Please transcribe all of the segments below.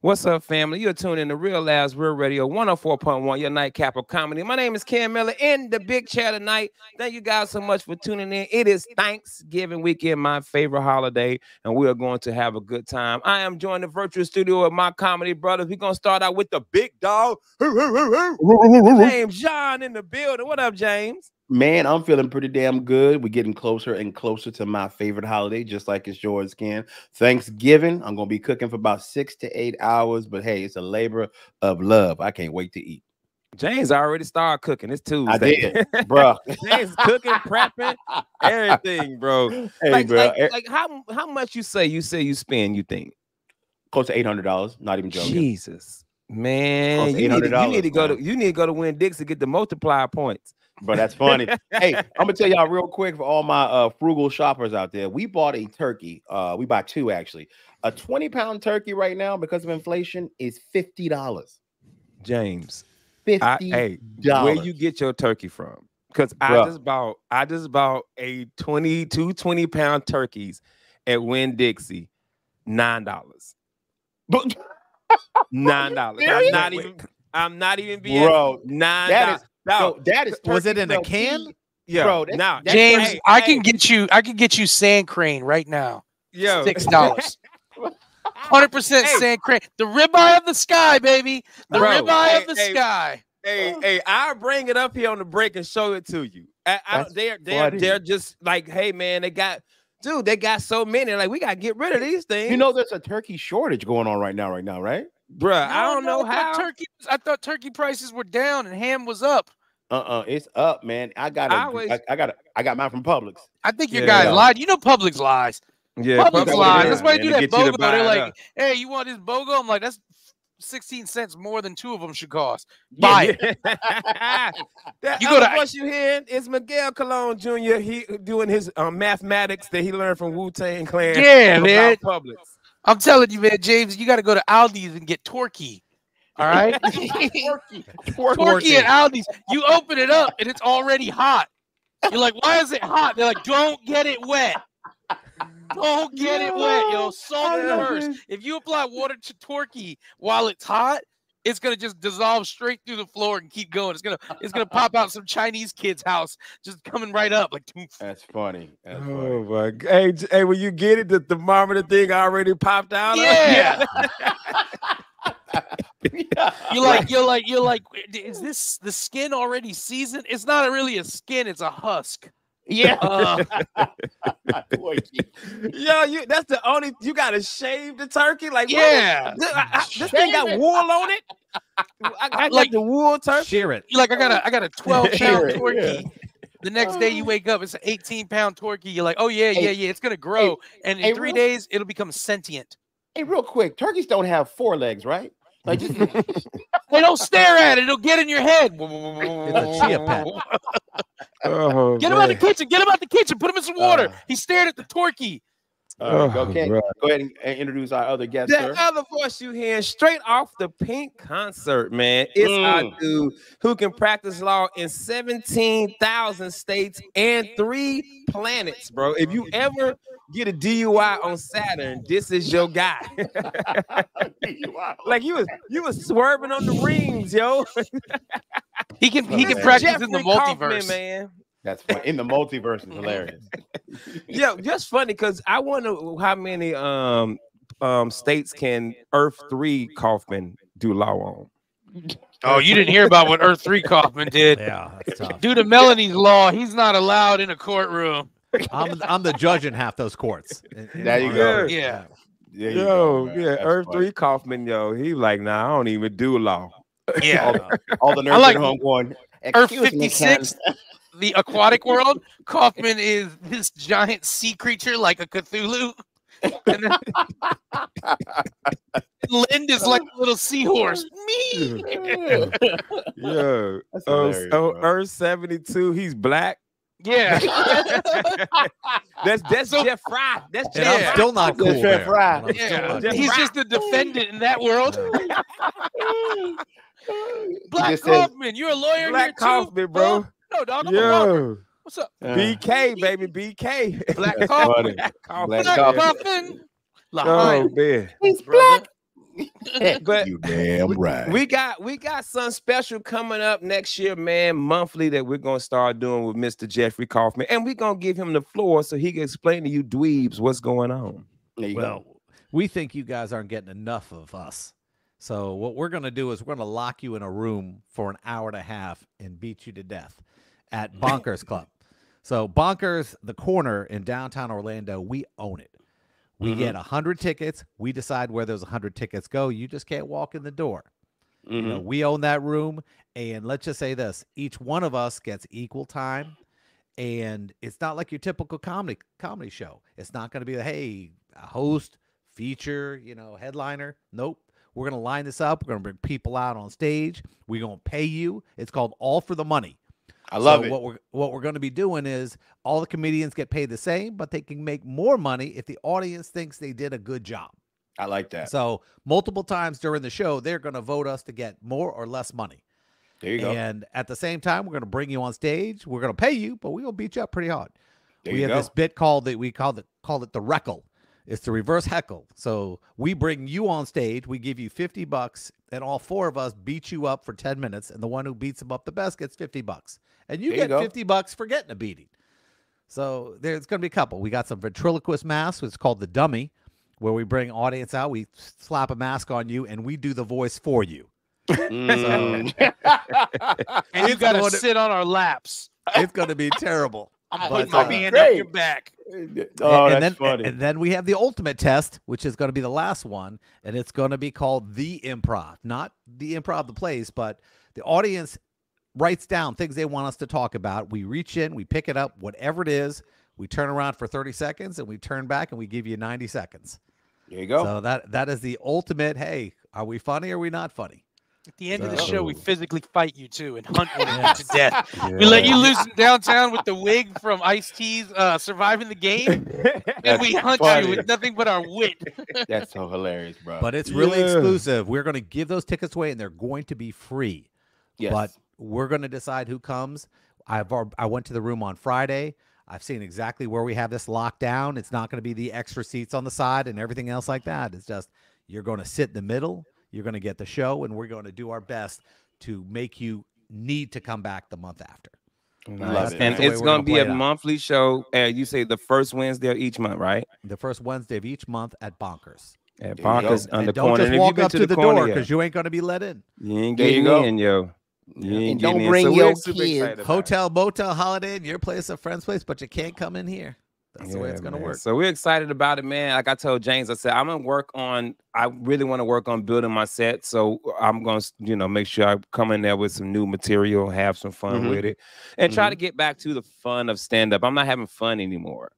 What's up, family? You're tuning in to Real Labs, Real Radio 104.1, your nightcap of comedy. My name is Ken Miller in the big chair tonight. Thank you guys so much for tuning in. It is Thanksgiving weekend, my favorite holiday, and we are going to have a good time. I am joined in the virtual studio with my comedy brothers. We're going to start out with the big dog, James John in the building. What up, James? Man, I'm feeling pretty damn good. We're getting closer and closer to my favorite holiday, just like it's yours, Ken. Thanksgiving. I'm going to be cooking for about 6 to 8 hours, but hey, it's a labor of love. I can't wait to eat. James already started cooking. It's Tuesday. I did, bro. James cooking, prepping, everything, bro. Hey, like how much you spend, you think? Close to $800. Not even joking. Jesus, man. You need to go to Winn-Dixie to get the multiplier points. But that's funny. Hey, I'm gonna tell y'all real quick for all my frugal shoppers out there. We bought a turkey. We bought two actually. A 20-pound turkey right now because of inflation is $50. James, $50. Where you get your turkey from? Because I just bought a 20-pound turkeys at Winn-Dixie, $9. But $9. I'm not even being $9. That is was it in a can? Yeah, bro. James, I can get you sand crane right now. Yo, $6. 100% sand crane. The ribeye of the sky, baby. The ribeye of the sky. Hey, I'll bring it up here on the break and show it to you. They're just like, hey man, they got so many. Like, we gotta get rid of these things. You know, there's a turkey shortage going on right now, right? Bruh, I don't know how. I thought turkey prices were down and ham was up. It's up, man. I got mine from Publix. I think your guy lied. You know Publix lies. Yeah, Publix lies. That's why they do that BOGO. They're like, up. hey, you want this BOGO? I'm like, that's 16 cents more than two of them should cost. Buy it. You go to what you hearing is Miguel Colon Jr. He doing his mathematics that he learned from Wu-Tang Clan. Yeah, man. Publix. I'm telling you, man, James, you got to go to Aldi's and get Torquay. All right? Torquay at Aldi's. You open it up and it's already hot. You're like, why is it hot? They're like, don't get it wet. Don't get it wet, yo. Salt it first. If you apply water to Torquay while it's hot, it's gonna just dissolve straight through the floor and keep going. It's gonna pop out some Chinese kid's house, just coming right up like. That's funny. Oh my God! Hey, when you get it, the thermometer thing already popped out. Yeah. You're like, is this the skin already seasoned? It's not really a skin; it's a husk. Yeah. Yo, that's the only. You gotta shave the turkey, like this thing got wool on it. I like the wool turkey. Shear it. You're like, I got a 12-pound turkey. Yeah. The next day you wake up, it's an 18-pound turkey. You're like, oh yeah, it's gonna grow, and in 3 days it'll become sentient. Hey, real quick, turkeys don't have 4 legs, right? Like, just they don't stare at it; it'll get in your head. It's a chia pet. Get him out the kitchen. Get him out the kitchen. Put him in some water. He stared at the turkey. Okay, go ahead and introduce our other guest. That other voice you hearing straight off the Pink concert, man. It's our dude who can practice law in 17,000 states and 3 planets, bro. If you ever get a DUI on Saturn, this is your guy. Like you was swerving on the rings, yo. He can practice Jeffrey in the Kaufman, multiverse, man. That's funny. In the multiverse is hilarious. Yeah, just funny because I wonder how many states can Earth 3 Kaufman do law on. Oh, you didn't hear about what Earth 3 Kaufman did? Yeah, that's tough. Due to Melanie's law, he's not allowed in a courtroom. I'm the judge in half those courts. There you go. Yeah. Earth 3 Kaufman, yo, he like, nah, I don't even do law. Yeah. all the nerds at home going, Earth 56, the aquatic world. Kaufman is this giant sea creature like a Cthulhu. And then Lind is like a little seahorse. Me. Yeah. Earth 72, he's black. Yeah. That's Jeff Fry. That's Jeff. I'm still not cool. Jeff Fry. Yeah. He's just a defendant in that world. Black Kaufman, you're a lawyer. Black Kaufman, bro. No, dog. I'm a lawyer. What's up? BK, baby, BK. Black Kaufman. Black Kaufman. Oh, man. He's black. But you damn right. We got something special coming up next year, man, monthly that we're gonna start doing with Mr. Jeffrey Kaufman, and we're gonna give him the floor so he can explain to you dweebs what's going on. There you Well, go. we think you guys aren't getting enough of us. So what we're going to do is we're going to lock you in a room for an hour and a half and beat you to death at Bonkers Club. So Bonkers, the corner in downtown Orlando, we own it. We get 100 tickets. We decide where those 100 tickets go. You just can't walk in the door. You know, we own that room. And let's just say this. Each one of us gets equal time. And it's not like your typical comedy show. It's not going to be, hey, a host, feature, you know, headliner. Nope. We're going to line this up. We're going to bring people out on stage. We're going to pay you. It's called All for the Money. I love it. What we're going to be doing is all the comedians get paid the same, but they can make more money if the audience thinks they did a good job. I like that. So multiple times during the show, they're going to vote us to get more or less money. There you go. And at the same time, we're going to bring you on stage. We're going to pay you, but we're going to beat you up pretty hard. There We you have go. this bit called it the Reckle. It's the reverse heckle. So we bring you on stage. We give you $50, and all four of us beat you up for 10 minutes. And the one who beats them up the best gets $50. And you There get you go. $50 for getting a beating. So there's going to be a couple. We got some ventriloquist masks. It's called the Dummy, where we bring audience out. We slap a mask on you, and we do the voice for you. Mm. And you got to sit on our laps. It's going to be terrible. I'm But, putting my hand up great. your back. Oh, and that's funny. And then we have the ultimate test, which is going to be the last one, and it's going to be called the improv. Not the improv, the plays, but the audience writes down things they want us to talk about. We reach in, we pick it up, whatever it is. We turn around for 30 seconds, and we turn back, and we give you 90 seconds. There you go. So that is the ultimate, hey, are we funny or are we not funny? At the end of the So- show, we physically fight you too and hunt you to death. We let you loose in downtown with the wig from Ice-T's Surviving the Game, and we hunt funny. you with nothing but our wit. That's so hilarious, bro. But it's really Yeah. exclusive. We're going to give those tickets away, and they're going to be free. yes. But we're going to decide who comes. I went to the room on Friday. I've seen exactly where we have this locked down. It's not going to be the extra seats on the side and everything else like that. It's just you're going to sit in the middle. You're going to get the show, and we're going to do our best to make you need to come back the month after. Love it, And man. it's We're gonna gonna be play a it out. monthly show. You say the first Wednesday of each month, right? The first Wednesday of each month at Bonkers. At There you Bonkers go. on the And don't corner. just And if you've walk been up to the corner door yet, because you ain't going to be let in. you ain't There you getting go. in, yo. You ain't And getting don't in. bring So your we're super kids. excited about it. Hotel, motel, holiday in your place, a friend's place, but you can't come in here. That's the way it's going to man. work. So we're excited about it, man. Like I told James, I said I really want to work on building my set. So I'm gonna, make sure I come in there with some new material, have some fun Mhm. with it, and try to get back to the fun of stand-up. I'm not having fun anymore.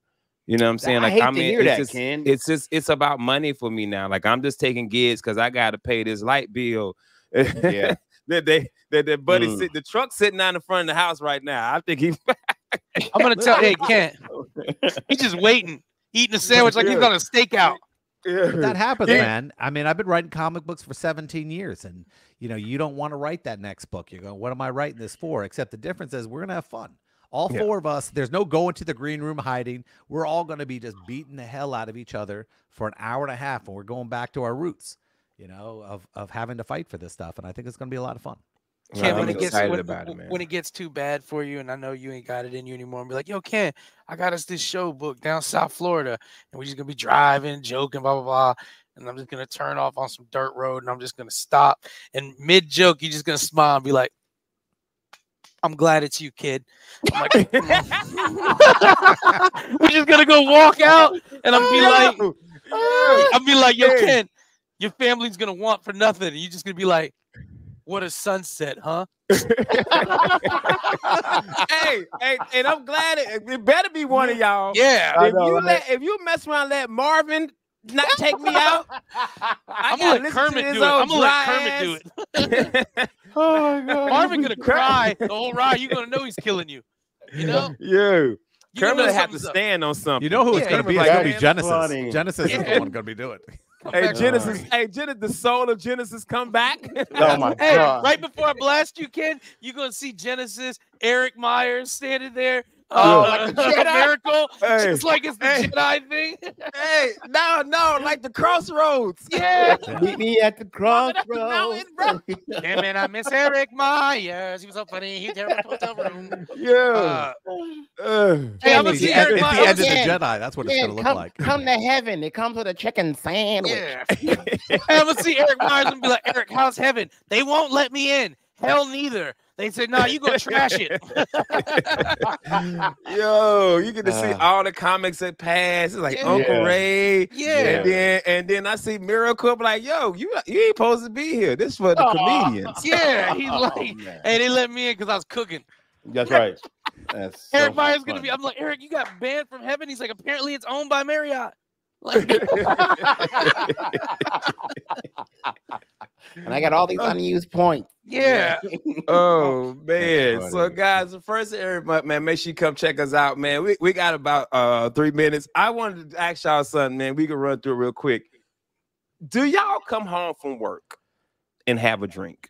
You know what I'm saying? I Like hate I to mean, hear it's that, just, Ken. it's about money for me now. Like I'm just taking gigs because I gotta pay this light bill. Yeah. that buddy Mm. the truck sitting out in front of the house right now. I think he I'm gonna tell. Hey, Kent, he's just waiting, eating a sandwich like he's on a stakeout. But that happens, Yeah. man. I mean, I've been writing comic books for 17 years, and you don't want to write that next book. You're going, what am I writing this for? Except the difference is we're gonna have fun. All Yeah. four of us. There's no going to the green room hiding. We're all going to be just beating the hell out of each other for an hour and a half, and we're going back to our roots, of having to fight for this stuff. And I think it's going to be a lot of fun. Ken, I'm when excited about it, man. when it gets too bad for you, and I know you ain't got it in you anymore, and be like, "Yo, Ken, I got us this show booked down South Florida, and we're just gonna be driving, joking, blah blah blah." And I'm just gonna turn off on some dirt road, and I'm just gonna stop. And mid joke, you're just gonna smile and be like, "I'm glad it's you, kid." I'm like, we're just gonna go walk out, and I'll be like, "Yo, Ken, your family's gonna want for nothing," and you're just gonna be like, "What a sunset, huh?" hey, and I'm glad it better be one of y'all. Yeah. If you mess around, let Marvin not take me out. I'm gonna let Kermit do it. I'm gonna let Kermit do it. Oh my God. Marvin gonna cry the whole ride. You're gonna know he's killing you. You know? Yeah. You gonna Kermit know have to something's up. stand on something. You know who it's Yeah, going to be? Kermit's It's like, going to be "That's Genesis. funny." Genesis is the one going to be doing it. Hey, Back- Genesis, the soul of Genesis come back. Oh my Hey, God. right before I blast you, Ken, you're gonna see Genesis, Eric Myers standing there, like the Jedi miracle, Hey. just like it's the Jedi thing. Hey, no, like the crossroads. Yeah. Meet me at the crossroads. Damn it, I miss Eric Myers. He was so funny. He terrible hotel room. Yeah. Hey, I'm gonna It's see the Eric end Myers. of the Jedi. That's what it's gonna look like. Come to heaven. It comes with a chicken sandwich. Yeah. Hey, I'm gonna see Eric Myers and be like, Eric, how's heaven? They won't let me in. Hell neither. They said, no, you go trash it. Yo, you get to see all the comics that pass. It's like Uncle Ray. Yeah. And then I see Miracle. I'm like, yo, you ain't supposed to be here. This is for the comedians. Yeah. He's like, hey, they let me in because I was cooking. That's right. That's Eric so Myers gonna funny. be. I'm like, Eric, you got banned from heaven. He's like, apparently it's owned by Marriott. Like, And I got all these unused points. yeah. Oh man. That's So funny. guys, the first everybody, man, make sure you come check us out, man. We got about 3 minutes. I wanted to ask y'all something, man. We can run through it real quick. Do y'all come home from work and have a drink?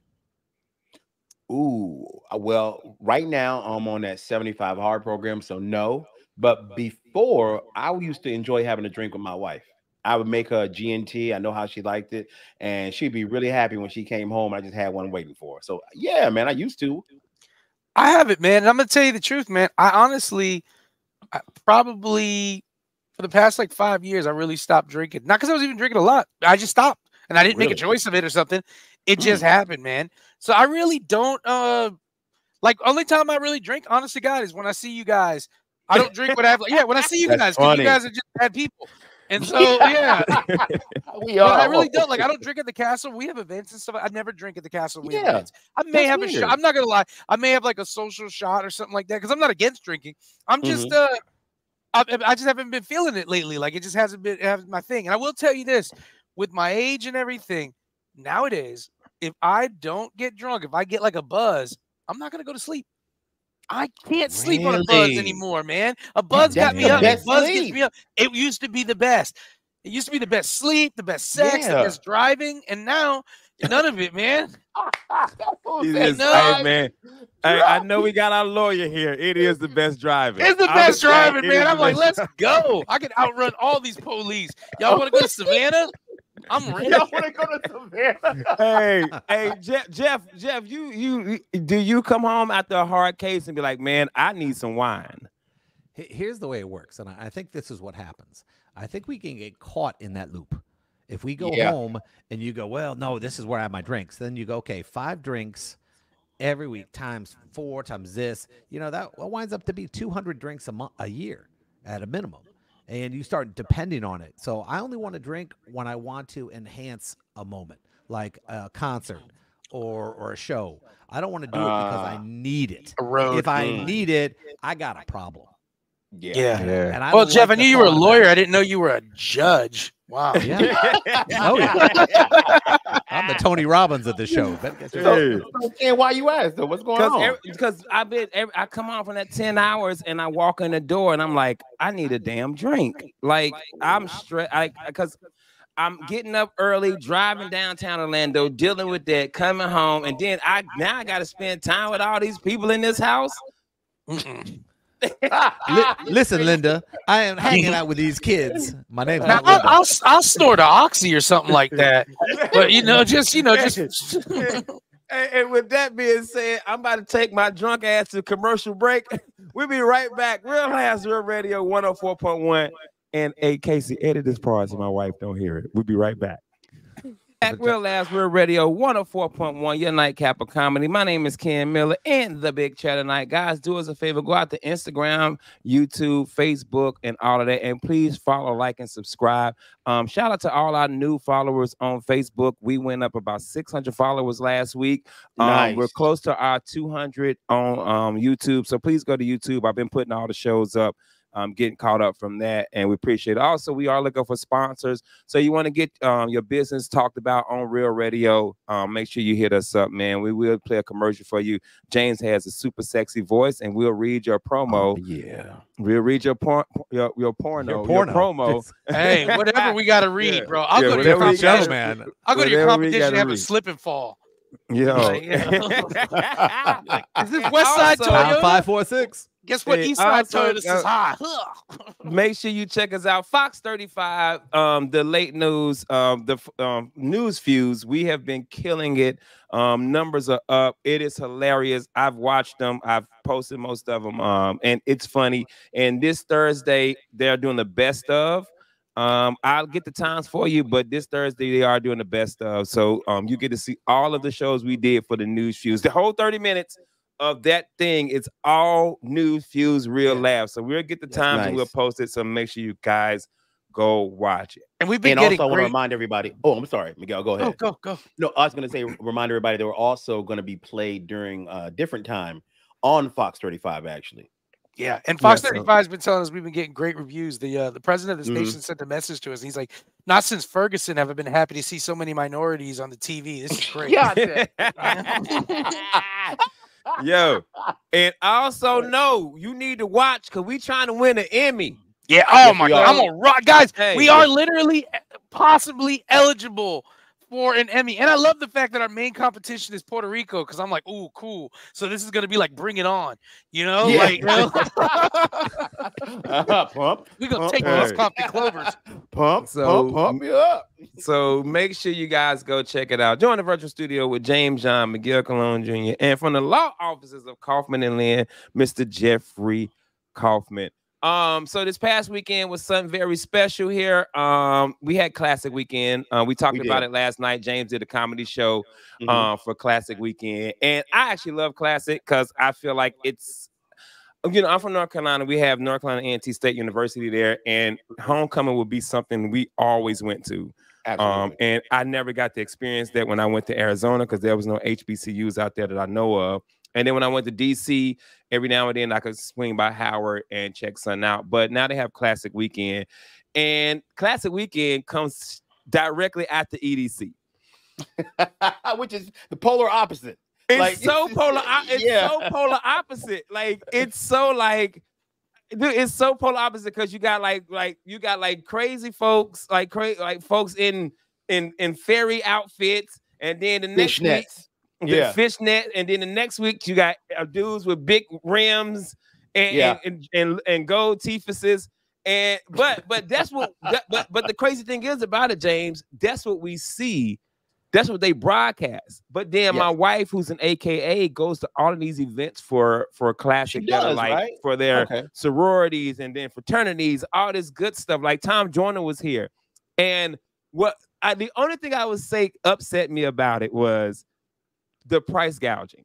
Ooh, well, right now I'm on that 75 hard program, so no. But before, I used to enjoy having a drink with my wife. I would make her a G&T. I know how she liked it, and she'd be really happy when she came home. I just had one waiting for her. So yeah, man, I used to. I have it, man. And I'm gonna tell you the truth, man. I honestly, probably for the past like 5 years, I really stopped drinking. Not because I was even drinking a lot. I just stopped, and I didn't make a choice of it or something. It just happened, man. So I really don't. Like only time I really drink, honest to God, is when I see you guys. I don't drink when I have. When I see you guys, because you guys are just bad people. And so, yeah, We are. I really don't. Like, I don't drink at the castle. We have events and stuff. I never drink at the castle. We have Yeah, events. I may that's have a weird. shot. I'm not gonna lie. I may have like a social shot or something like that because I'm not against drinking. I'm just I just haven't been feeling it lately. Like it just hasn't been my thing. And I will tell you this, with my age and everything, nowadays, if I don't get drunk, if I get like a buzz, I'm not gonna go to sleep. I can't sleep on a buzz anymore, man. A buzz got me up. A buzz gets me up. It used to be the best. It used to be the best sleep, the best sex, the best driving, and now none of it, man. Hey, man. I know we got our lawyer here. It is the best driving. It's the best driving, man. I'm like, let's go. I can outrun all these police. Y'all want to go to Savannah? I'm ready. Y'all want to go to Savannah? Hey, Jeff, you do you come home after a hard case and be like, man, I need some wine? Here's the way it works, and I think this is what happens. I think we can get caught in that loop. If we go home and you go, well, no, this is where I have my drinks. Then you go, okay, 5 drinks every week times 4 times this. You know, that winds up to be 200 drinks a year at a minimum. And you start depending on it. So I only want to drink when I want to enhance a moment, like a concert or a show. I don't want to do it because I need it. If I need it, I got a problem. Yeah. And I well, don't Jeff, like I knew you were a lawyer. I didn't know you were a judge. Wow. Yeah. Oh, yeah. I'm the Tony Robbins of the show. And why you asked though? What's going on? Because I come on from that 10 hours and I walk in the door and I'm like, I need a damn drink. Like I'm stressed because I'm getting up early, driving downtown Orlando, dealing with that, coming home, and then I got to spend time with all these people in this house. Listen, Linda, I am hanging out with these kids. My name's now, I'll snort an oxy or something like that. But just. And with that being said, I'm about to take my drunk ass to commercial break. We'll be right back. Real House Real Radio 104.1. And hey, Casey, edit this part so my wife don't hear it. We'll be right back. At Real Last Real Radio 104.1, your nightcap of comedy. My name is Ken Miller and the Big Chat tonight. Guys, do us a favor. Go out to Instagram, YouTube, Facebook, and all of that. And please follow, like, and subscribe. Shout out to all our new followers on Facebook. We went up about 600 followers last week. Nice. We're close to our 200 on YouTube. So please go to YouTube. I've been putting all the shows up. Getting caught up from that, and we appreciate it. Also, we are looking for sponsors. So you want to get your business talked about on Real Radio, make sure you hit us up, man. We will play a commercial for you. James has a super sexy voice, and we'll read your promo. We'll read your promo. Hey, whatever we got to read, bro. I'll go to your competition. I'll go to your competition and have a slip and fall. Yo. Like, you know, like, is this And West Side also- Pound Toyota? 546. Guess what? Hey, East Side also, Toyota says hi. Make sure you check us out. Fox 35, the late news, the news fuse. We have been killing it. Numbers are up. It is hilarious. I've watched them. I've posted most of them. And it's funny. And this Thursday, they're doing the best of. I'll get the times for you, but this Thursday they are doing the best of. So you get to see all of the shows we did for the news fuse. The whole 30 minutes of that thing, it's all news fuse real laughs. So we'll get the times and we'll post it. So make sure you guys go watch it. And we've been And getting also, I want to great. remind everybody. Oh, I'm sorry, Miguel. Go ahead. Go. No, I was going to say, remind everybody they were also going to be played during a different time on Fox 35, actually. Yeah, and Fox Yeah, so- 35 has been telling us we've been getting great reviews. The president of the station sent a message to us. He's like, "Not since Ferguson have I been happy to see so many minorities on the TV. This is great." Yo, and also know you need to watch because we trying to win an Emmy. Yeah. Oh Yes, my we God, are. I'm gonna rock, guys. Hey, we are literally possibly eligible for an Emmy, and I love the fact that our main competition is Puerto Rico because I'm like, "Ooh, cool." So this is gonna be like, bring it on, you know? Yeah. Like, you know? Pump. we gonna pump, take hey. those coffee clovers. Pump. So- Pump me up. So make sure you guys go check it out. Join the virtual studio with James John, Miguel Colon Jr., and from the law offices of Kaufman and Lynn, Mr. Jeffrey Kaufman. So this past weekend was something very special here. We had Classic Weekend. We talked We about did. it last night. James did a comedy show Mhm. for Classic Weekend. And I actually love Classic because I feel like it's, you know, I'm from North Carolina. We have North Carolina A&T State University there, and homecoming would be something we always went to. Absolutely. And I never got to experience that when I went to Arizona because there was no HBCUs out there that I know of. And then when I went to DC, every now and then I could swing by Howard and check something out. But now they have Classic Weekend, and Classic Weekend comes directly after EDC. Which is the polar opposite. It's Like, so polar. It's yeah. so polar opposite. Like it's so like, dude, it's so polar opposite because you got like crazy folks, like folks in fairy outfits, and then the next week. Fishnets. The Yeah. fishnet, and then the next week you got dudes with big rims and gold teethuses, and but that's what but the crazy thing is about it, James. That's what we see. That's what they broadcast. But then my wife, who's an AKA, goes to all of these events for Classic She that are does, like right? for their Okay. sororities and then fraternities, all this good stuff. Like Tom Joyner was here, and the only thing I would say upset me about it was the price gouging.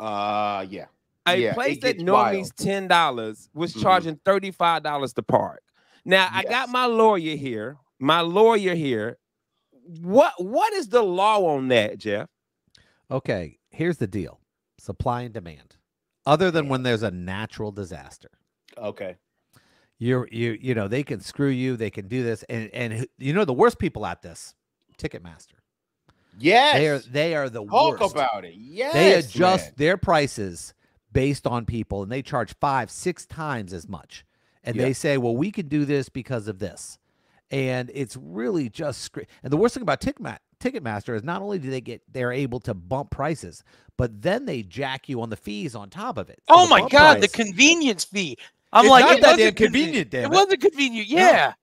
Yeah. A place it that gets normally wild. is $10 was charging $35 to park. Now I got Yes. my lawyer here. What is the law on that, Jeff? Okay, here's the deal. Supply and demand. Other than when there's a natural disaster. Okay. You know, they can screw you, they can do this, and you know the worst people at this, Ticketmaster. Yes. They are the Talk worst. about it. Yes. They adjust man. their prices based on people, and they charge 5-6 times as much. And they say, well, we can do this because of this. And it's really just and the worst thing about Ticketmaster is not only do they're able to bump prices, but then they jack you on the fees on top of it. So Oh the my bump God, the price- convenience fee. I'm It's like, not it that wasn't damn convenient, damn It it. wasn't convenient. Yeah.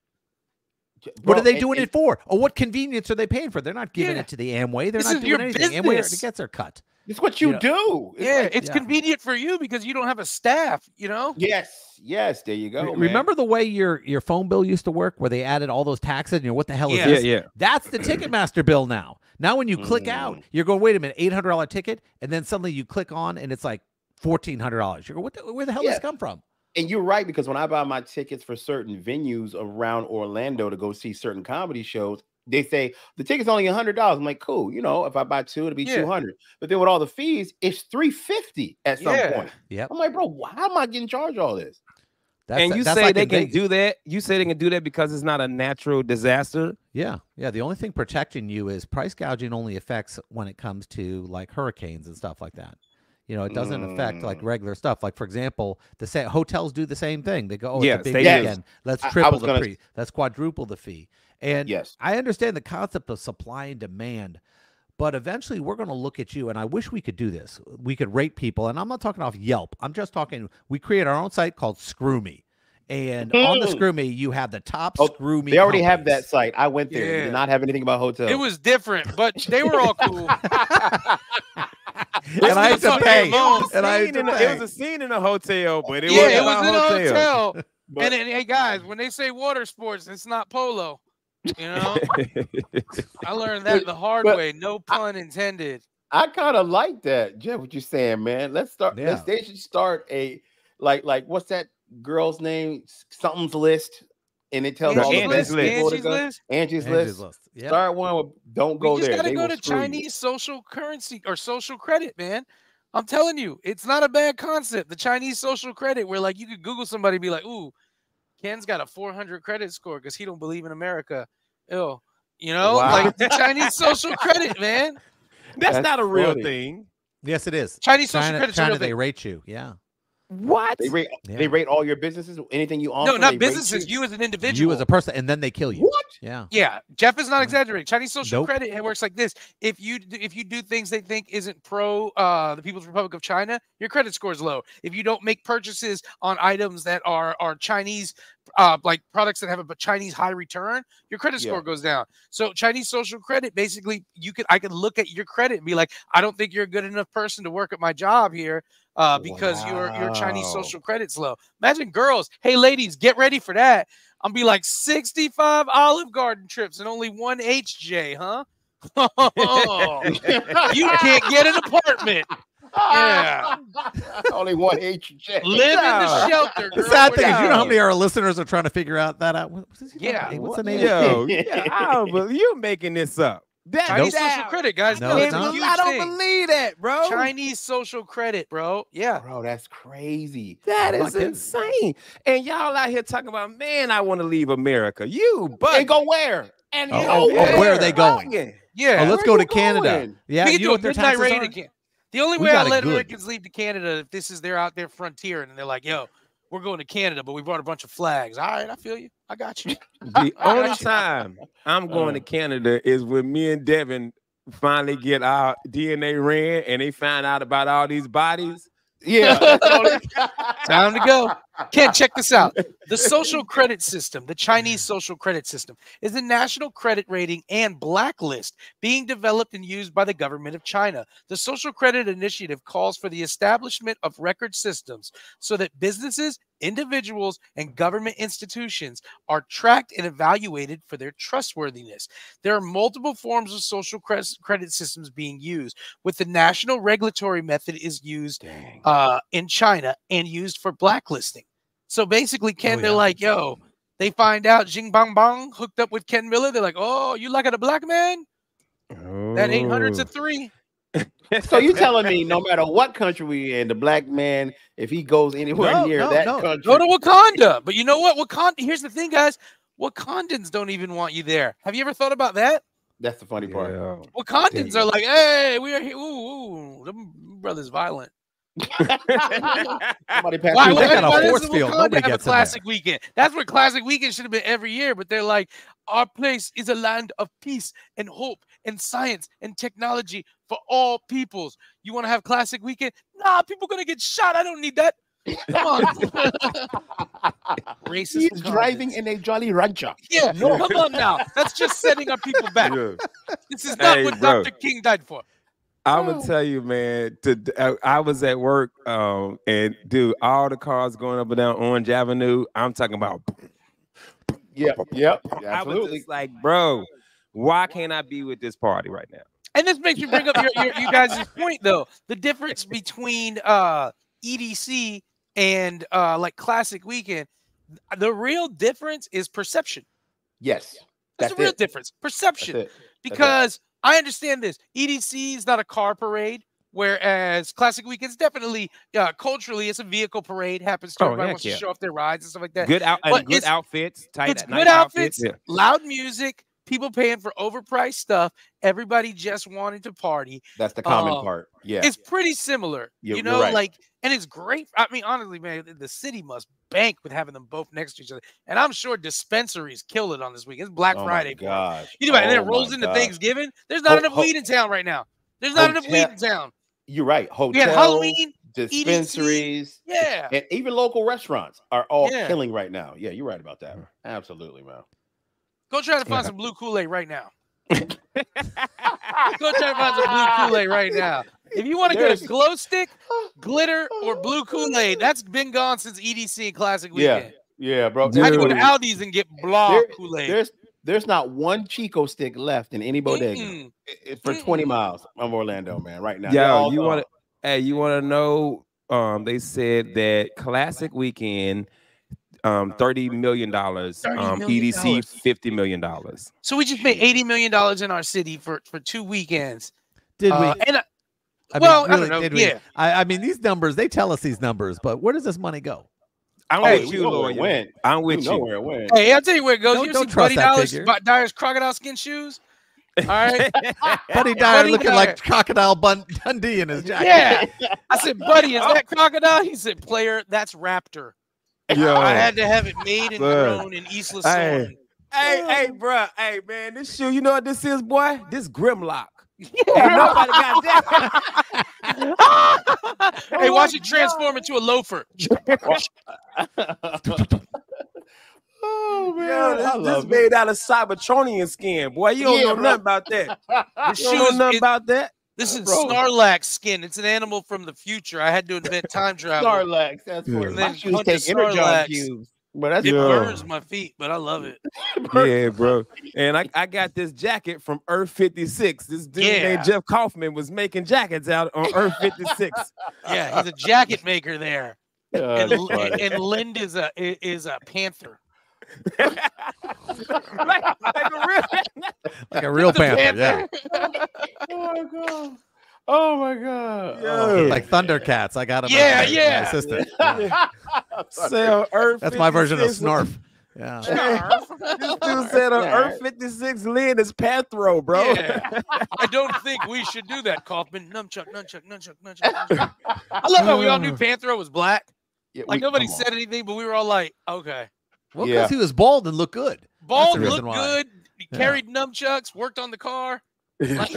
What are they Bro, doing it for? Or what convenience are they paying for? They're not giving Yeah. it to the Amway. They're This not is doing your anything. Amway already business. gets their cut. It's what you know, do. It's Yeah, like- it's convenient for you because you don't have a staff, you know? yes. There you go. man. Remember the way your phone bill used to work where they added all those taxes and you're, what the hell is Yeah. this? Yeah. That's the Ticketmaster bill now. Now when you click out, you're going, wait a minute, $800 ticket, and then suddenly you click on and it's like $1,400. You're going, where the hell does this come from? And you're right, because when I buy my tickets for certain venues around Orlando to go see certain comedy shows, they say the ticket's only $100. I'm like, cool. You know, if I buy two, it'll be $200. But then with all the fees, it's $350 at some point. Yep. I'm like, bro, how am I getting charged all this? And you that's say like they in can Vegas. do that? You say they can do that because it's not a natural disaster? Yeah. The only thing protecting you is price gouging only affects when it comes to like hurricanes and stuff like that. You know, it doesn't affect like regular stuff. Like, for example, hotels do the same thing. They go, oh, Yes, it's a big they do. weekend. Let's I triple was the gonna- fee. Let's quadruple the fee. And Yes. I understand the concept of supply and demand, But eventually we're going to look at you, and I wish we could do this. We could rate people, and I'm not talking off Yelp. I'm just talking, we create our own site called Screw Me. And on the Screw Me, you have the top Screw Me They already have companies. that site. I went there. They did not have anything about hotels. It was different, but they were all cool. And I had to pay. It was a scene in a hotel, but it it was was in a hotel. But- And hey, guys, when they say water sports, it's not polo. You know, I learned that the hard way. No pun intended. I kind of like that, Jeff. What you're saying, man? Let's start. Yeah. They should start a like what's that girl's name? Something's list, and it tells all the best people to go. Angie's list. Yeah. Start one with don't go We just there. gotta They go will to screw you. Chinese social currency or social credit, man. I'm telling you, it's not a bad concept. The Chinese social credit, where like you could Google somebody and be like, "Ooh, Ken's got a 400 credit score because he don't believe in America." Ew. You know, like the Chinese social credit, man. That's not a real funny. thing. Yes, it is. Chinese social credit's a real China, they thing. rate you. Yeah. What? They rate all your businesses, anything you own. No, not businesses. You as an individual. You as a person, and then they kill you. What? Yeah. Yeah, Jeff is not exaggerating. Chinese social Nope. credit, it works like this: if you do things they think isn't pro the People's Republic of China, your credit score is low. If you don't make purchases on items that are Chinese, like products that have a Chinese high return, your credit score goes down. So Chinese social credit, basically, I could look at your credit and be like, I don't think you're a good enough person to work at my job here. Because your Chinese social credit's low. Imagine girls, hey ladies, get ready for that. I'm be like 65 Olive Garden trips and only one HJ, huh? You can't get an apartment. Yeah. Only one HJ. Live in the shelter. The Girl. sad thing is, you know how many of our listeners are trying to figure out that out? What's the name? Yo, you're making this up. Chinese social credit, guys. No, it's not. I don't believe that, bro. Chinese social credit, bro. Yeah. Bro, that's crazy. That is insane. And y'all out here talking about, man, I want to leave America. They go where? And where are they going? Yeah. Oh, let's go to Canada. Yeah, we can do a their midnight taxes raid are? again. The only We way I got it let good. Americans leave to Canada if this is they're out there frontiering and they're like, yo, we're going to Canada, but we brought a bunch of flags. All right, I feel you. I got you. The only time I'm going to Canada is when me and Devin finally get our DNA ran and they find out about all these bodies. Yeah. Time to go. Ken, check this out. The social credit system, the Chinese social credit system, is a national credit rating and blacklist being developed and used by the government of China. The social credit initiative calls for the establishment of record systems so that businesses, individuals, and government institutions are tracked and evaluated for their trustworthiness. There are multiple forms of social credit systems being used, with the national regulatory method is used in China and used for blacklisting. So basically, Ken, they're like, yo, they find out Jing Bang Bang hooked up with Ken Miller. They're like, oh, you like it a black man? That 800's a 3. So you telling me no matter what country we in, the black man, if he goes anywhere near that country, go to Wakanda. But you know what? Wakanda. Here's the thing, guys. Wakandans don't even want you there. Have you ever thought about that? That's the funny part. Wakandans are like, hey, we are here. Ooh, them brothers violent. Somebody pass Why me they that. got a force field. Nobody have a gets in classic weekend. That's what classic weekend should have been every year. But they're like, our place is a land of peace and hope and science and technology for all peoples. You want to have classic weekend? Nah, people gonna get shot. I don't need that. Come on. Racist. He's driving in a Jolly Rancher. Yeah, no, come on now. That's just setting our people back. Yeah. This is not what bro. Dr. King died for. I'm gonna tell you, man. I was at work, and dude, all the cars going up and down Orange Avenue. I'm talking about. Yep, I was absolutely. just like, bro, why can't I be with this party right now? And this makes me bring up you guys' point, though. The difference between EDC and like Classic Weekend, the real difference is perception. Yes, That's the real difference. Perception. That's it. Because I understand this. EDC is not a car parade, whereas Classic Weekend's definitely culturally, it's a vehicle parade. Happens to everybody wants to show off their rides and stuff like that. Good But outfits, tight it's nice good outfits, Yeah. loud music, people paying for overpriced stuff. Everybody just wanted to party. That's the common part. Yeah. It's pretty similar, You're you know, right. like, and it's great. I mean, honestly, man, the city must bank with having them both next to each other. And I'm sure dispensaries kill it on this week. It's Black Friday. Gosh. You know, and then it rolls into Thanksgiving. There's not enough weed in town right now. There's not enough weed in town. You're right. Hotels, we had Halloween, dispensaries, EDC, and even local restaurants are all killing right now. Yeah, you're right about that. Absolutely, man. Go try to find some blue Kool-Aid right now. Go try to find some blue Kool-Aid right now. If you want to get a glow stick, glitter, or blue Kool-Aid, that's been gone since EDC and Classic Weekend. Yeah, bro. I go to Aldi's and get blah Kool-Aid. There's not one Chico stick left in any bodega for 20 miles from Orlando, man. Right now. Yeah, you want to? Hey, you want to know? They said that Classic Weekend, $30 million. EDC, $50 million. So we just made $80 million in our city for 2 weekends. Did we? And I don't know. Yeah. I mean, these numbers, they tell us these numbers, but where does this money go? I'm with you, Lord. I'm with you. Where it went. Hey, I'll tell you where it goes. Don't trust that figure. Dyer's crocodile skin shoes. All right. Buddy Dyer looking like Crocodile Dundee in his jacket. Yeah. I said, Buddy, is that crocodile? He said, player, that's Raptor. Yo. I had to have it made and grown in East LaSalle. Hey, bro. Hey, man, this shoe, you know what this is, boy? This Grimlock. Yeah. Ain't nobody got that. Hey, watch it transform into a loafer. Oh man, yo, this made out of Cybertronian skin, boy. You don't know nothing about that. You don't know nothing about that. This is Snorlax skin. It's an animal from the future. I had to invent time travel. Snorlax, that's for my shoes take energon cubes. But it burns my feet, but I love it. Yeah, bro. And I got this jacket from Earth 56. This dude named Jeff Kaufman was making jackets out on Earth 56. Yeah, he's a jacket maker there. And Lind is a panther. like a real panther. Yeah. Oh my god. Like Thundercats. I got him. My assistant. Earth. That's my version of Snarf. Yeah. This dude said on Earth 56 Lynn is Panthro, bro. Yeah. I don't think we should do that, Kaufman. Nunchuck. I love how we all knew Panthro was black. Yeah, like nobody said anything, but we were all like, okay. Well, because he was bald and looked good. Bald, looked good. He carried nunchucks, worked on the car. He did work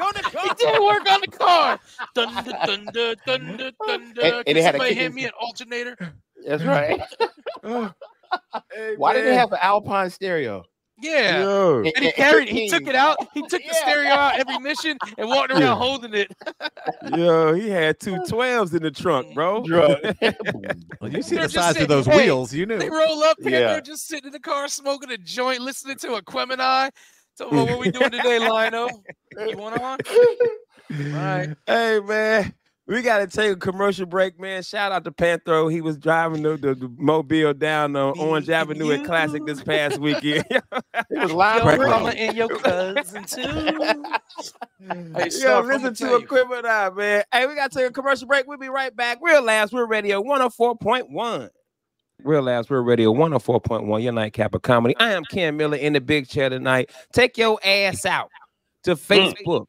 on the car. Thunder. And it had somebody hand me an alternator. That's right. Why did they have an Alpine stereo? Yeah. Yo. And he took it out. He took the stereo out every mission and walked around holding it. Yo, he had 2 12s in the trunk, bro. Well, you see the size of those wheels, you knew. They roll up and they're just sitting in the car smoking a joint, listening to a Quemini. So what we doing today, Lino? You want on? All right. Hey, man. We got to take a commercial break, man. Shout out to Panthro. He was driving the mobile down on Orange Avenue at Classic this past weekend. It was live. Your mama and your cousin, too. Yo, listen to Equipment Eye, man. Hey, we got to take a commercial break. We'll be right back. Real Labs, we're Radio 104.1. Real Labs, we're Radio 104.1, your nightcap of comedy. I am Ken Miller in the big chair tonight. Take your ass out to Facebook,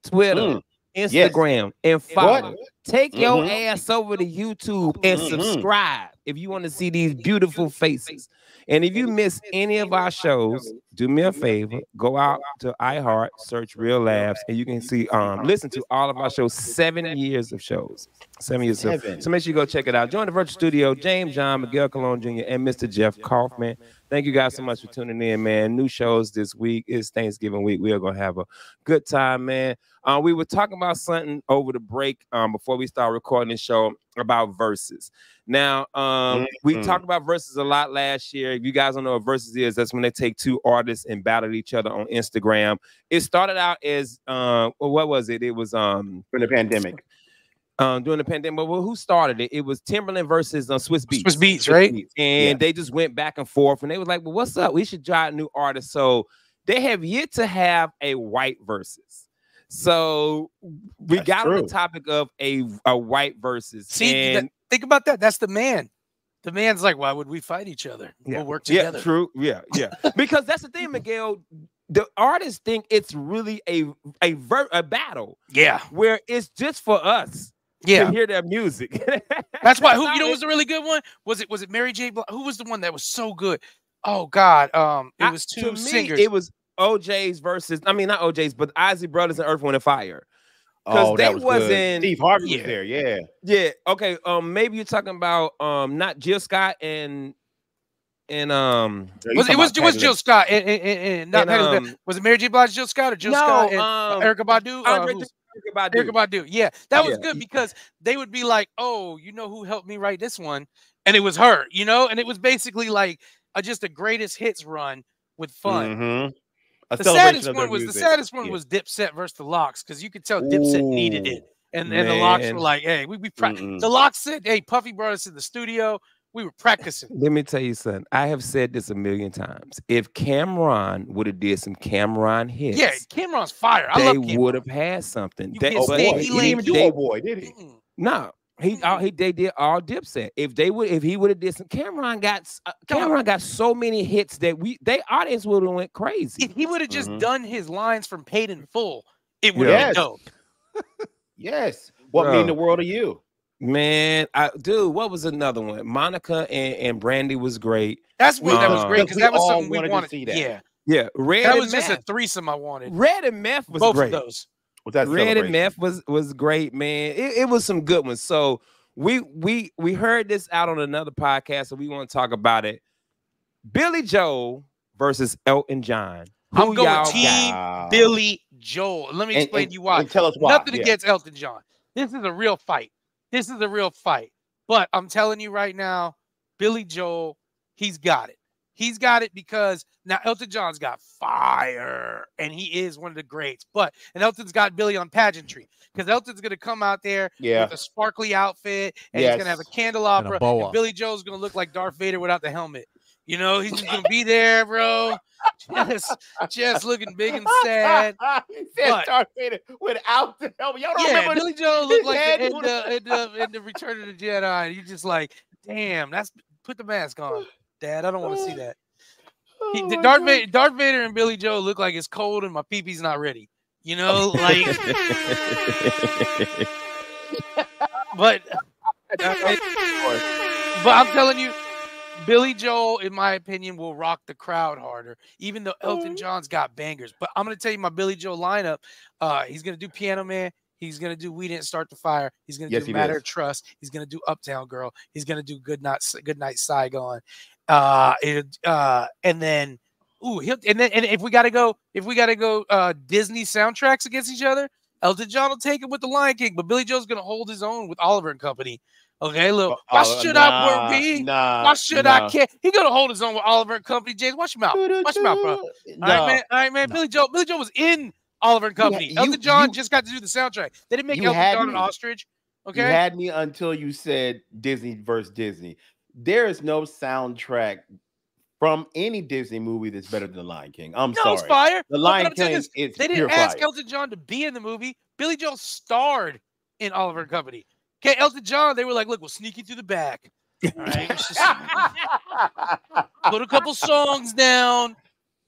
Twitter, Instagram, and follow. Take your ass over to YouTube and subscribe if you want to see these beautiful faces. And if you miss any of our shows, do me a favor, go out to iHeart, search Real Labs, and you can see, listen to all of our shows. 7 years of shows. 7 years. So make sure you go check it out. Join the virtual studio, James John, Miguel Colon Jr., and Mr. Jeff Kaufman. Thank you guys so much for tuning in, man. New shows this week. It's Thanksgiving week. We are going to have a good time, man. We were talking about something over the break before we start recording the show about Verzuz. Now, we talked about Verzuz a lot last year. If you guys don't know what Verzuz is, that's when they take 2 artists and battle each other on Instagram. It started out as, what was it? It was during the pandemic. During the pandemic. Well, who started it? It was Timberland versus Swiss Beats. Swiss Beats, right? And they just went back and forth. And they was like, well, what's up? We should try a new artist. So they have yet to have a white Verzuz. So we got on the topic of a white Verzuz. See, think about that. That's the man. The man's like, why would we fight each other? Yeah. We'll work together. Yeah, true. Yeah, yeah. Because that's the thing, Miguel. The artists think it's really a battle. Yeah. Where it's just for us to hear their music. That's why. Who, you know, was a really good one? Was it Mary J. Blige? Who was the one that was so good? Oh God. It was two singers. It was OJ's versus. I mean, not OJ's, but Ozzy Brothers and Earth, Wind and Fire. Oh, that was wasn't good. Steve Harvey was there. Yeah. Yeah. Okay. Maybe you're talking about not Jill Scott and was Jill Scott and not was it Mary J. Blige, Jill Scott, or Jill Scott and Erykah Badu? Erykah Badu. Yeah, that was good because they would be like, "Oh, you know who helped me write this one?" And it was her, you know, and it was basically like just a greatest hits run with fun. Mm-hmm. The saddest one was Dipset versus the Lox, because you could tell Dipset needed it, and the Lox were like, "Hey, the Lox said, hey, Puffy brought us in the studio. We were practicing." Let me tell you something. I have said this a million times. If Cameron would have did some Cameron hits, yeah, Cameron's fire. I love Cameron. They would have had something. He didn't even do Oh Boy, did he? No. They did all Dipset. If he would have did some, Cameron got so many hits that they audience would have went crazy. If he would have just done his lines from Paid in Full, it would have been dope. Yes. What mean the world to you? Man, dude, what was another one? Monica and Brandy was great. That was great because that was something we wanted to see. Yeah. That was just a threesome I wanted. Red and Meth was both great. Of those. Red and Meth was great, man. It was some good ones. So we heard this out on another podcast, so we want to talk about it. Billy Joel versus Elton John. I'm going team Billy Joel. Let me explain to you why. Tell us why. Nothing against Elton John. This is a real fight. But I'm telling you right now, Billy Joel, he's got it. He's got it because now Elton John's got fire, and he is one of the greats. And Elton's got Billy on pageantry because Elton's going to come out there with a sparkly outfit, and he's going to have a candelabra, and Billy Joel's going to look like Darth Vader without the helmet. You know, he's just going to be there, bro. Just looking big and sad. He said Darth Vader without the helmet. Y'all don't remember? Billy Joel looked like in the Return of the Jedi. You're just like, damn, put the mask on. Dad, I don't want to see that. Darth Vader and Billy Joel look like it's cold and my pee-pee's not ready. You know, like. but I'm telling you, Billy Joel, in my opinion, will rock the crowd harder, even though Elton John's got bangers. But I'm going to tell you my Billy Joel lineup. He's going to do Piano Man. He's going to do We Didn't Start the Fire. He's going to do Matter of Trust. He's going to do Uptown Girl. He's going to do Good Night Saigon. And then if we got to go Disney soundtracks against each other, Elton John will take it with the Lion King, but Billy Joel's going to hold his own with Oliver and Company. Okay, look, why should I worry? Why should I care? He's gonna hold his own with Oliver and Company. James, watch him out. Watch him out, bro. All right, man. Billy Joel was in Oliver and Company. Elton John just got to do the soundtrack. They didn't make Elton John an ostrich. Okay, you had me until you said Disney versus Disney. There is no soundtrack from any Disney movie that's better than The Lion King. I'm sorry. It's fire. The Lion King is They didn't ask Elton John to be in the movie. Billy Joel starred in Oliver and Company. Okay, Elton John, they were like, look, we'll sneak you through the back. All right, put a couple songs down.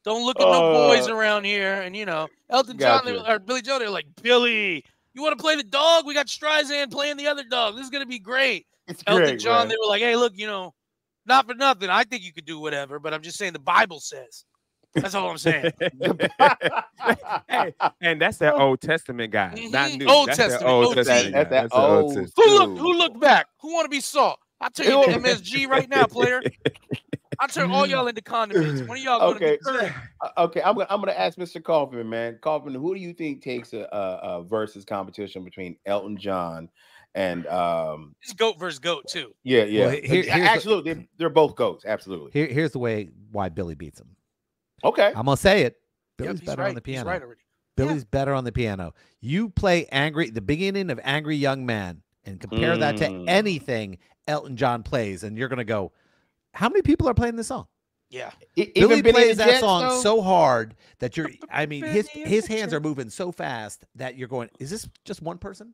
Don't look at no boys around here. And, you know, Elton John, or Billy Joel, they were like, Billy, you want to play the dog? We got Streisand playing the other dog. This is going to be great. Elton John, they were like, hey, look, you know, not for nothing. I think you could do whatever, but I'm just saying the Bible says. That's all I'm saying. Hey, and that's that Old Testament guy, not new. Old Testament. That's that old. Who looked back? Who want to be salt? I'll turn you to MSG right now, player. I'll turn all y'all into condiments. One of y'all going to be current. Okay, I'm gonna ask Mr. Kaufman, man. Kaufman, who do you think takes a versus competition between Elton John and it's GOAT versus GOAT too? Yeah. Well, absolutely, they're both GOATs. Absolutely. Here's the way why Billy beats him. Okay, I'm gonna say it. Billy's better on the piano. He's right already. Billy's better on the piano. You play the beginning of Angry Young Man, and compare that to anything Elton John plays, and you're gonna go, how many people are playing this song? Yeah, Billy plays that song so hard that his hands are moving so fast that you're going, is this just one person?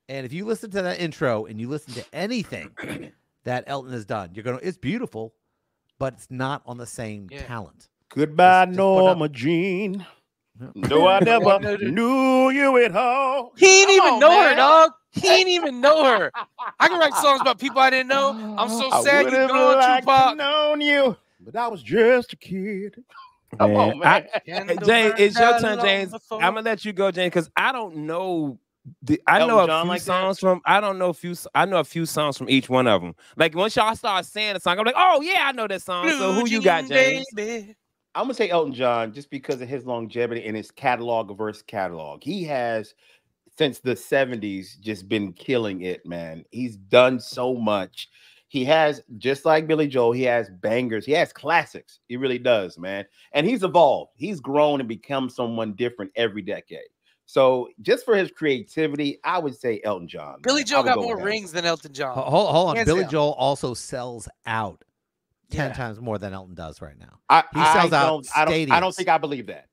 And if you listen to that intro and you listen to anything that Elton has done. It's beautiful, but it's not on the same talent. Goodbye, Just Norma Jean. No, I never knew you at all. He ain't even know her, dog. He ain't even know her. I can write songs about people I didn't know. I'm so sad you gone, Tupac. Known you, but I was just a kid. Come on, man. James, it's your turn, James. I'm gonna let you go, James, because I don't know. I know a few songs from. I don't know a few. I know a few songs from each one of them. Like once y'all start saying a song, I'm like, oh yeah, I know that song. So who you got, James? I'm gonna say Elton John just because of his longevity and his catalog versus catalog. He has since the 70s just been killing it, man. He's done so much. He has, just like Billy Joel, he has bangers. He has classics. He really does, man. And he's evolved. He's grown and become someone different every decade. So just for his creativity, I would say Elton John. Billy Joel got more rings than Elton John. Hold on. Billy Joel also sells out 10 times more than Elton does right now. He sells out stadiums. I don't think I believe that.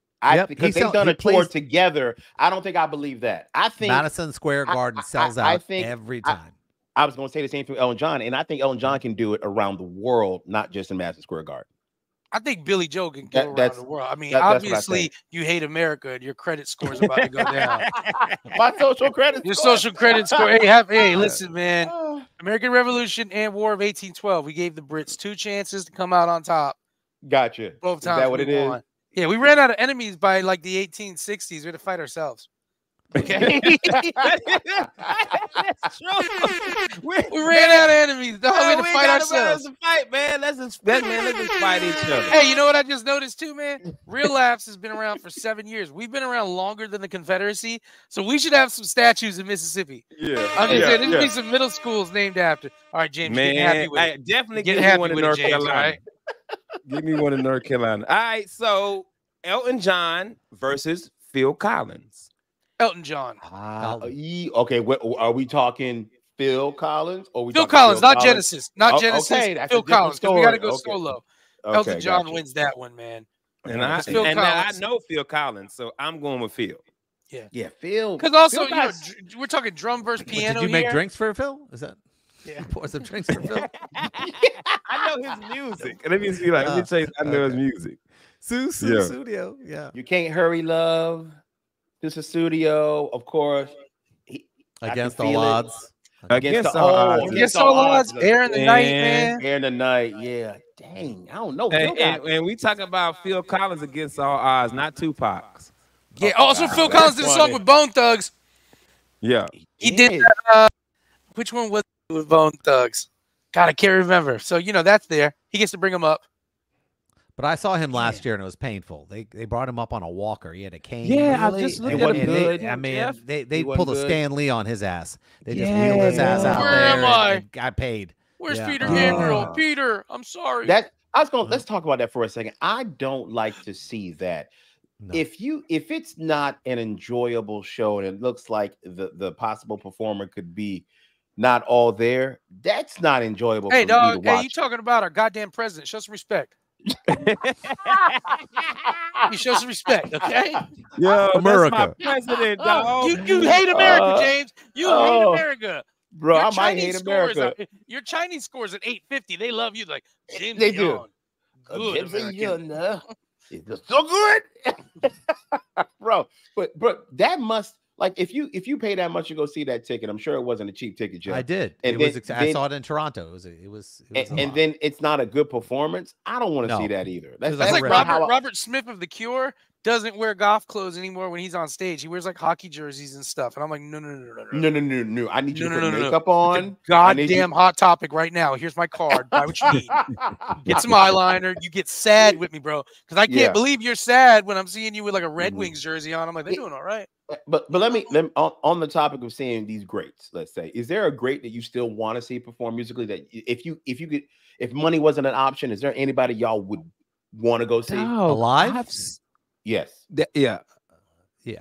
Because they've done a tour together. I don't think I believe that. I think Madison Square Garden sells out every time. I was going to say the same thing for Elton John, and I think Elton John can do it around the world, not just in Madison Square Garden. I think Billy Joel can go around the world. I mean, obviously, you hate America, and your credit score is about to go down. My social credit Your social credit score. Hey, listen, man. American Revolution and War of 1812. We gave the Brits 2 chances to come out on top. Gotcha. Both times. Is that what it is? Yeah, we ran out of enemies by like the 1860s. We had to fight ourselves. Okay. That's true. We ran out of enemies. Dog. We had to fight ourselves. Man. Let's just fight each other. Hey, you know what I just noticed too, man? Real Laughs has been around for 7 years. We've been around longer than the Confederacy, so we should have some statues in Mississippi. Yeah. I'm just saying, there should be some middle schools named after. All right, James, man, get happy with it. Definitely get happy one in North Carolina. Right? Give me one in North Carolina. All right, so Elton John versus Phil Collins. Elton John. Okay, are we talking Phil Collins or Phil Collins, not Genesis, not Genesis. Okay, Phil Collins, because we got to go solo. Okay, Elton John wins that one, man. And I know Phil Collins, so I'm going with Phil. Yeah, Phil. Because also, we're talking drum versus piano. Did you make drinks for Phil? Is that? Yeah. Pour some drinks for Phil. I know his music. Let me see. Let me tell you, I know his music. Studio. Yeah. You Can't Hurry Love. This is Studio, of course. Against all odds. Against all odds. Against all odds. Air in the night, man. Air in the night. Yeah. Dang. I don't know. And we talk about Phil Collins against all odds, not Tupac's. Yeah. Also, Phil Collins did a song with Bone Thugs. Yeah. He did. Which one was it with Bone Thugs? God, I can't remember. So, that's there. He gets to bring him up. But I saw him last year and it was painful. They brought him up on a walker. He had a cane. Yeah, really? I just looked at him. They pulled a Stan Lee on his ass. They just wheeled his ass out. Where am I? Got paid. Where's Peter Gabriel? Peter, I'm sorry. Let's talk about that for a second. I don't like to see that. No. If it's not an enjoyable show and it looks like the possible performer could be not all there, that's not enjoyable. Hey, dog. Hey, you talking about our goddamn president? Show some respect. You show some respect, okay? Yo, America. President, dog. You hate America, James. You hate America. Bro, I might hate America. Your Chinese scores at 850. They love you like James. They do. Good American. It's so good. Bro, but that must, like, if you pay that much to go see that ticket, I'm sure it wasn't a cheap ticket, Jeff. I did. I saw it in Toronto. It was and then it's not a good performance. I don't want to see that either. That's like Robert Smith of The Cure doesn't wear golf clothes anymore when he's on stage. He wears like hockey jerseys and stuff. And I'm like, no. I need you to put makeup on. Goddamn Hot Topic right now. Here's my card. Buy what you need. Get some eyeliner. You get sad with me, bro. Because I can't believe you're sad when I'm seeing you with like a Red Wings jersey on. I'm like, they're doing all right. But let me on the topic of seeing these greats, let's say, is there a great that you still want to see perform musically that if money wasn't an option, is there anybody y'all would want to go see alive? Yes. Yeah,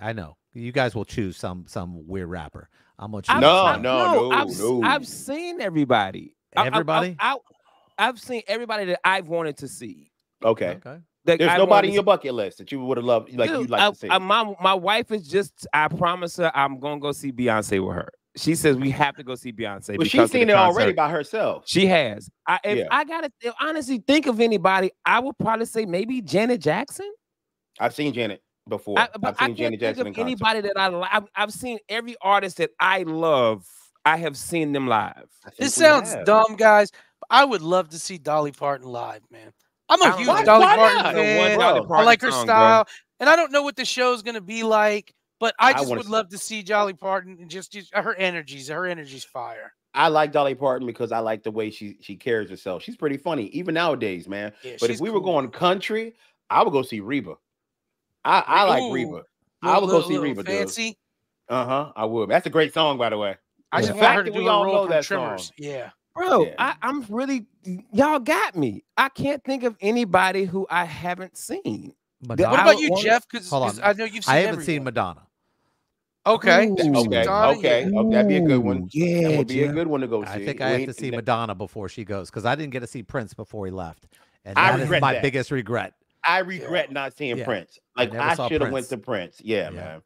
I know. You guys will choose some weird rapper. I'm gonna choose. No. I've seen everybody. Everybody? I've seen everybody that I've wanted to see. Okay. There's nobody in your bucket list that you would have loved, like you'd like to see. My wife is just, I promise her I'm gonna go see Beyonce with her. she says we have to go see Beyonce. Well, she's seen it already by herself. She has. If I gotta honestly think of anybody, I would probably say maybe Janet Jackson. I've seen Janet before. I've seen Janet Jackson in concert. Anybody that I like. I've seen every artist that I love. I have seen them live. This sounds dumb, guys. But I would love to see Dolly Parton live, man. I'm a huge Dolly Parton fan. I like her style, and I don't know what the show's gonna be like, but I just would love to see Dolly Parton and just her energy's fire. I like Dolly Parton because I like the way she carries herself. She's pretty funny, even nowadays, man. Yeah, but if we were going country, I would go see Reba. I like Reba. I would go see Reba. Fancy. I would. That's a great song, by the way. I just want her to do a role from Tremors. Yeah. Bro, I'm really, y'all got me. I can't think of anybody who I haven't seen. What about you, Jeff? Because I know you've seen I haven't seen Madonna. Okay. Okay. That'd be a good one. Yeah, that would be a good one to go see. I think I have to see Madonna before she goes because I didn't get to see Prince before he left, and that is my biggest regret. I regret not seeing Prince. Like I should have went to Prince. Yeah, man.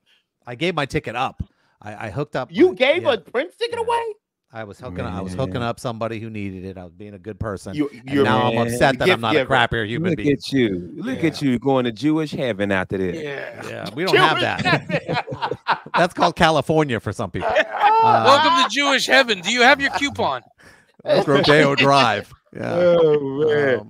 I gave my ticket up. I hooked up. You gave a Prince ticket away? I was hooking up somebody who needed it. I was being a good person. Now I'm upset that I'm not a crappier human being. Look at you going to Jewish heaven after this. Yeah, we don't have that. That's called California for some people. Welcome to Jewish heaven. Do you have your coupon? That's Rodeo Drive. Yeah. Oh,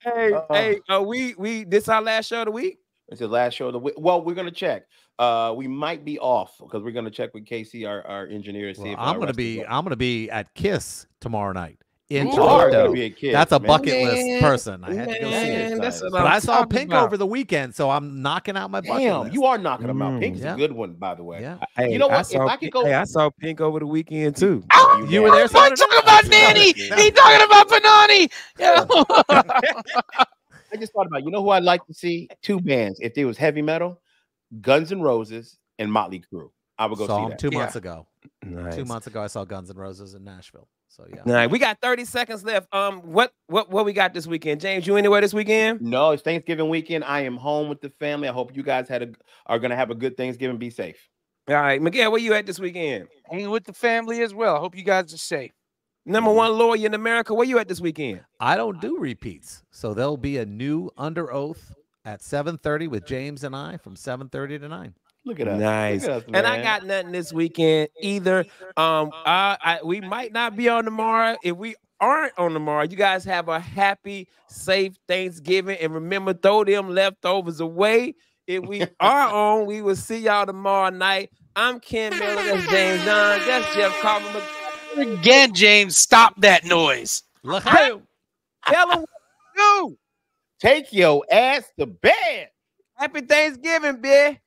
man. Hey, we this our last show of the week? It's the last show of the week. Well, we're gonna check. We might be off because we're gonna check with Casey, our engineer, to see if I'm gonna be at Kiss tomorrow night in Toronto. That's a bucket list person. I had to go see it. But I saw Pink over the weekend, so I'm knocking out my bucket list. You are knocking them out. Pink's a good one, by the way. Yeah. Hey, you know what? If I could go, I saw Pink over the weekend too. You were there. I'm talking about Nanny. He's talking about Panani. I just thought about, you know who I'd like to see? Two bands. If there was heavy metal, Guns N' Roses and Motley Crue. I would go see that. 2 months ago. Nice. 2 months ago, I saw Guns N' Roses in Nashville. So yeah. All right, we got 30 seconds left. What we got this weekend? James, you anywhere this weekend? No, it's Thanksgiving weekend. I am home with the family. I hope you guys are gonna have a good Thanksgiving. Be safe. All right, Miguel, where you at this weekend? Hanging with the family as well. I hope you guys are safe. Number one lawyer in America, where you at this weekend? I don't do repeats, so there'll be a new Under Oath at 7:30 with James and I from 7:30 to 9. Look at us. Nice. Look at us, and I got nothing this weekend either. We might not be on tomorrow. If we aren't on tomorrow, you guys have a happy, safe Thanksgiving. And remember, throw them leftovers away. If we are on, we will see y'all tomorrow night. I'm Ken Miller. That's James Dunn. That's Jeff Kaufman. Again, James, stop that noise. Look at him. Tell them what to do. Take your ass to bed. Happy Thanksgiving, bitch.